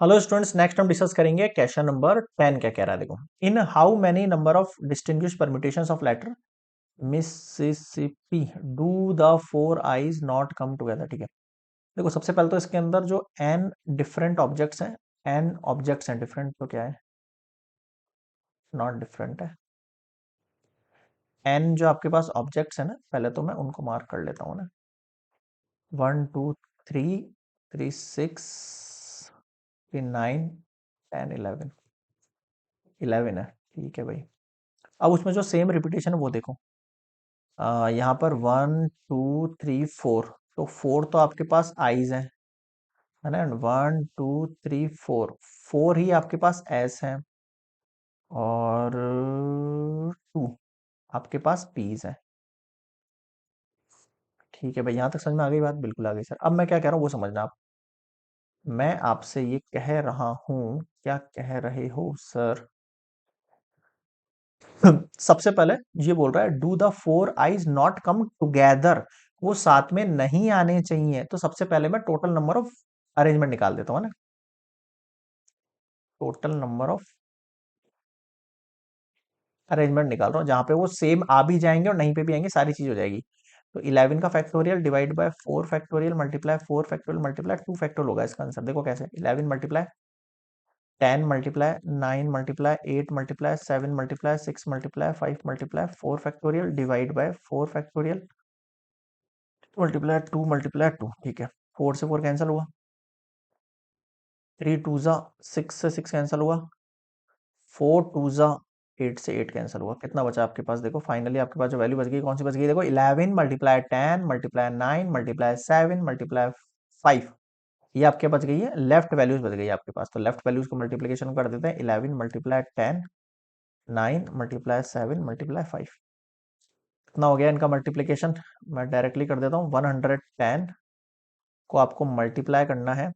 Hello students, next हम discuss करेंगे question number 10 क्या कह रहा है। देखो, in how many number of distinguish permutations of letter Mississippi do the four I's not come together. ठीक है, देखो सबसे पहले तो इसके अंदर जो एन डिफरेंट ऑब्जेक्ट्स हैं, एन ऑब्जेक्ट्स हैं, डिफरेंट तो क्या है, नॉट डिफरेंट है। एन जो आपके पास ऑब्जेक्ट्स है ना, पहले तो मैं उनको मार्क कर लेता हूँ ना। 1 2 3 6 9 10 11 11 है। ठीक है भाई, अब उसमें जो सेम रिपीटेशन है वो देखो। यहाँ पर 1 2 3 4, तो 4 तो आपके पास आईज है ना। 1 2 3 4, 4 ही आपके पास एस है, और 2 आपके पास पीज है। ठीक है भाई, यहाँ तक समझ में आ गई बात? बिल्कुल आ गई सर। अब मैं क्या कह रहा हूँ वो समझना आप। मैं आपसे ये कह रहा हूँ, क्या कह रहे हो सर? सबसे पहले ये बोल रहा है do the four I's not come together, वो साथ में नहीं आने चाहिए। तो सबसे पहले मैं टोटल नंबर ऑफ अरेंजमेंट निकाल देता हूँ ना। टोटल नंबर ऑफ अरेंजमेंट निकाल रहा हूँ, जहां पे वो सेम आ भी जाएंगे और नहीं पे भी आएंगे, सारी चीज हो जाएगी। तो 11 का factorial divide by 4 factorial multiply 4 factorial multiply 2 factorial होगा इसका आंसर। देखो कैसे, 11 multiply 10 multiply 9 multiply 8 multiply 7 multiply 6 multiply 5 multiply 4 factorial divide by 4 factorial multiply 2 multiply 2। ठीक है, 4 से 4 कैंसिल हुआ, 3 टू ज़ा 6 से 6 कैंसिल हुआ, 4 टू ज़ा 8 से 8 कैंसिल हुआ। कितना बचा आपके पास? देखो फाइनली आपके पास जो वैल्यू बच गई, कौन सी बच गई? देखो 11 मल्टीप्लाई 10 मल्टीप्लाई 9 मल्टीप्लाई 7 मल्टीप्लाई 5, ये आपके बच गई है, लेफ्ट वैल्यूज बच गई है आपके पास। तो लेफ्ट वैल्यूज को मल्टीप्लीकेशन कर देते हैं, 11 मल्टीप्लाई 10 9 मल्टीप्लाई 7 मल्टीप्लाई 5। कितना हो गया इनका मल्टीप्लीकेशन? मैं डायरेक्टली कर देता हूँ, 110 को आपको मल्टीप्लाई करना है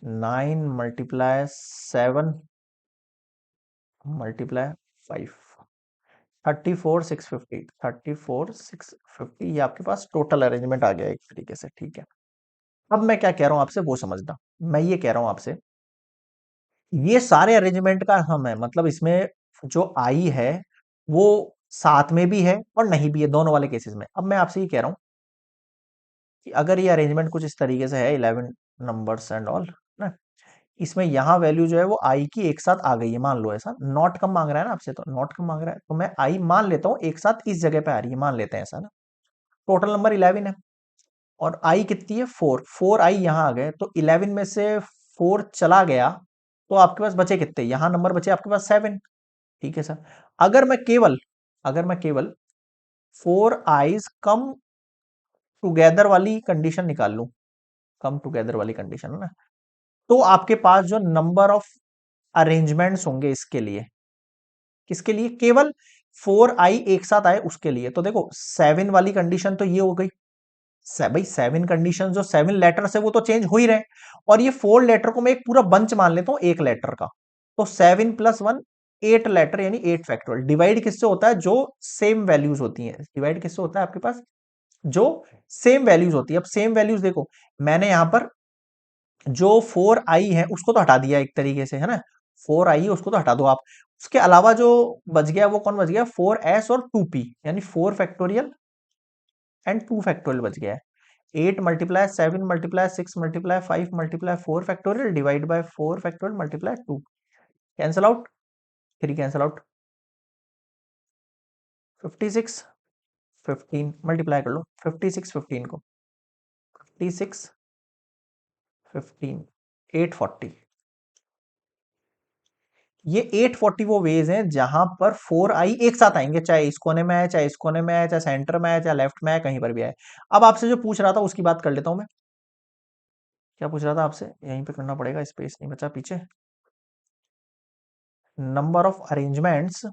9 मल्टीप्लाई 7 मल्टीप्लाई 5, 34 650, 34 650, ये आपके पास टोटल अरेंजमेंट आ गया एक तरीके से। ठीक है, अब मैं क्या कह रहा हूं आपसे वो समझना। मैं ये कह रहा हूं आपसे, ये सारे अरेंजमेंट का हम है, मतलब इसमें जो आई है वो साथ में भी है और नहीं भी है, दोनों वाले केसेस में। अब मैं आपसे ये कह रहा हूं कि अगर ये अरेंजमेंट कुछ इस तरीके से है, 11 नंबर्स एंड ऑल ना, इसमें यहाँ वैल्यू जो है वो आई की एक साथ आ गई है, मान लो ऐसा। नॉट कम मांग रहा है ना आपसे, तो नॉट कम मांग रहा है, तो मैं आई मान लेता हूँ एक साथ इस जगह पे आ रही है, मान लेते हैं ऐसा ना। टोटल नंबर 11 है और आई कितनी है? 4, 4 आई यहाँ आ गए, तो 11 में से 4 चला गया, तो आपके पास बचे कितने? यहाँ नंबर बचे आपके पास 7। ठीक है सर, अगर मैं केवल अगर मैं केवल 4 आईज कम टुगेदर वाली कंडीशन निकाल लूं, कम टुगेदर वाली कंडीशन है ना, तो आपके पास जो नंबर ऑफ अरेंजमेंट्स होंगे इसके लिए, किसके लिए? केवल 4 आई एक साथ आए उसके लिए। तो देखो 7 वाली कंडीशन तो ये हो गई। भाई 7 कंडीशन, जो 7 लेटर्स है वो तो चेंज हो ही रहे, और ये 4 लेटर को मैं एक पूरा बंच मान लेता हूं एक लेटर का। तो 7 प्लस 1 8 लेटर, यानी 8 फैक्टोरियल। डिवाइड किससे होता है? जो सेम वैल्यूज होती हैं। डिवाइड किससे होता है आपके पास? जो सेम वैल्यूज होती है। अब सेम वैल्यूज देखो, मैंने यहां पर जो 4 आई है उसको तो हटा दिया एक तरीके से, है ना। 4 आई है उसको तो हटा दो आप। उसके अलावा जो बच गया वो कौन बच गया? 4s और 2p, यानी 4 फैक्टोरियल एंड 2 फैक्टोरियल बच गया है। 8 multiply 7 multiply 6 multiply 5 multiply 4 factorial divide by 4 factorial multiply 2, cancel out, 3 cancel out, 56 15 multiply कर लो, 56 15 को, 56 15 840। ये 840 वो वेज हैं जहां पर 4 आई एक साथ आएंगे, चाहे इस कोने में आए, चाहे इस कोने में आए, चाहे सेंटर में आए, चाहे लेफ्ट में आए, कहीं पर भी आए। अब आपसे जो पूछ रहा था उसकी बात कर लेता हूं मैं। क्या पूछ रहा था आपसे? यहीं पे करना पड़ेगा, स्पेस नहीं बचा पीछे। Number of arrangements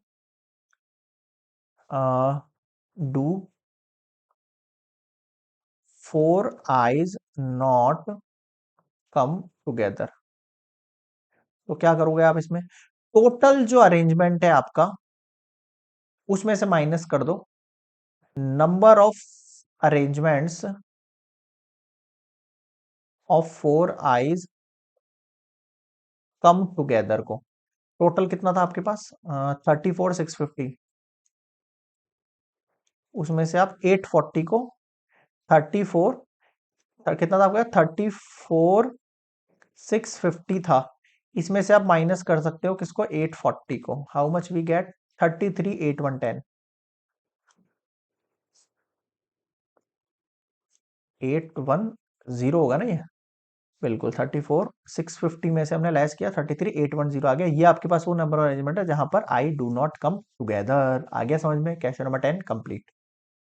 do 4 eyes not come together. तो क्या करोगे आप इसमें? टोटल जो अरेंजमेंट है आपका उसमें से माइनस कर दो number of arrangements of 4 eyes come together को। टोटल कितना था आपके पास? 34,650। उसमें से आप 840 को 34, कितना था आपका? 34,650 था। इसमें से आप माइनस कर सकते हो किसको? 840 को। How much we get? 33,810। 810 होगा ना ये? बिल्कुल, 34,650 में से हमने लेस किया, 33,810 आ गया। ये आपके पास वो नंबर अरेंजमेंट है जहां पर I do not come together. आ गया समझ में? Question number 10 complete.